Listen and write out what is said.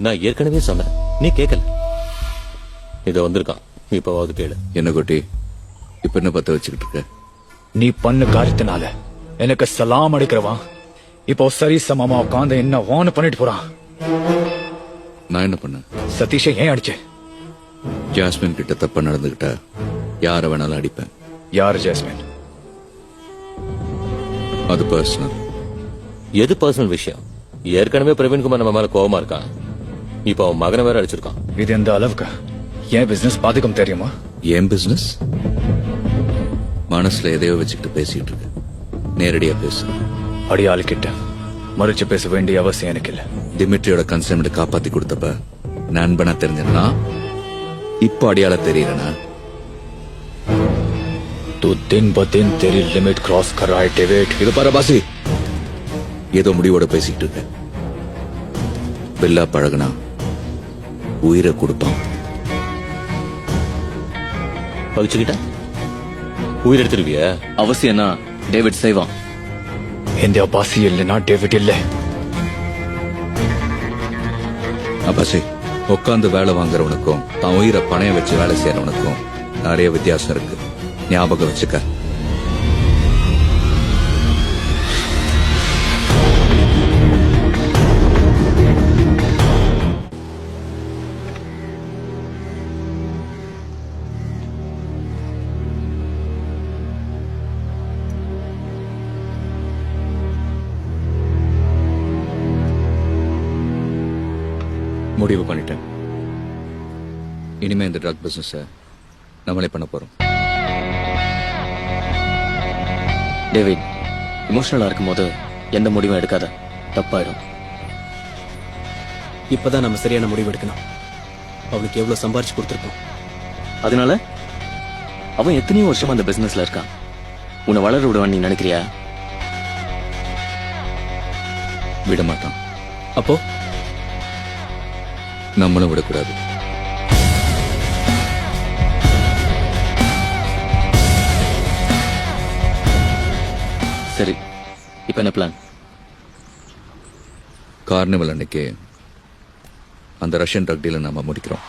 நான் ஏற்கனவே சொன்னேன், நீ கேட்கல. இத வந்திருக்கான், இப்பவாவது கேளு. என்ன குட்டி, இப்ப என்ன பத்த வச்சுக்கிட்டு இருக்க? நீ பண்ண காரியத்தினால எனக்கு சலாம் அடிக்கிறவன் இப்போ சரி சமமா உட்காந்து என்ன வான் பண்ணிட்டு போறான். நான் என்ன பண்ண? சதீஷை ஏன் அடிச்ச? ஜாஸ்மின் கிட்ட தப்பா நடந்துகிட்டா யார வேணாலும் அடிப்பேன். யார் ஜாஸ்மின்? அது பர்சனல். எது பர்சனல் விஷயம்? ஏற்கனவே பிரவீன்குமார் நம்ம மேல கோவமா இருக்கான், இப்ப அவன் மகனை வேற அடிச்சிருக்கான். இது எந்த அளவுக்கு ஏன் பிசினஸ் பாதிக்கும் தெரியுமா? ஏன் பிசினஸ்? மனசுல எதையோ வச்சுக்கிட்டு பேசிட்டு இருக்கு, நேரடியா பேசு. அடியாள் கிட்ட மறுச்சு பேச வேண்டிய அவசியம் எனக்கு இல்ல. டிமிட்ரியோட கன்செப்ட் காப்பாத்தி கொடுத்தப்ப நண்பனா தெரிஞ்சனா இப்போ அடியாள தெரியறனா? तू दिन ब दिन तेरी लिमिट क्रॉस कर रहा है डेविड. இது பரபாசி, ஏதோ முடிவோட பேசிட்டு இருக்க. பில்லா பழகுனா உயிரை கொடுப்பான். பகிச்சுக்கிட்ட உயிர் எடுத்துருவிய? அவசியம்னா டேவிட் செய்வான். இந்த பாசி இல்லைன்னா டேவிட் இல்ல. அப்பாசி, உட்காந்து வேலை வாங்குறவனுக்கும் தான் உயிரை பணைய வச்சு வேலை செய்யறவனுக்கும் நிறைய வித்தியாசம் இருக்கு, ஞாபகம் வச்சுக்க. முடிவு பண்ணிட்டேன், இனிமே இந்த ட்ரக் பிசினஸ் நம்மளே பண்ண போறோம். டேவிட், இமோஷனலா இருக்கும் போது எந்த முடிவும் எடுக்காத, தப்பாயிடும். இப்பதான் நம்ம சரியான முடிவு எடுக்கணும். அவனுக்கு எவ்வளவு சம்பாரிச்சு கொடுத்துருக்கோம். அதனால அவன் எத்தனையோ வருஷமா அந்த பிசினஸ்ல இருக்கான். உன்னை வளர விடுவான் நீ நினைக்கிறியா? விட மாட்டான். அப்போ நம்மளும் விடக்கூடாது. சரி, இப்ப என்ன பிளான்? கார்னிவல் அன்னைக்கு அந்த ரஷ்யன் ட்ரக் டீலை நாம முடிக்கிறோம்.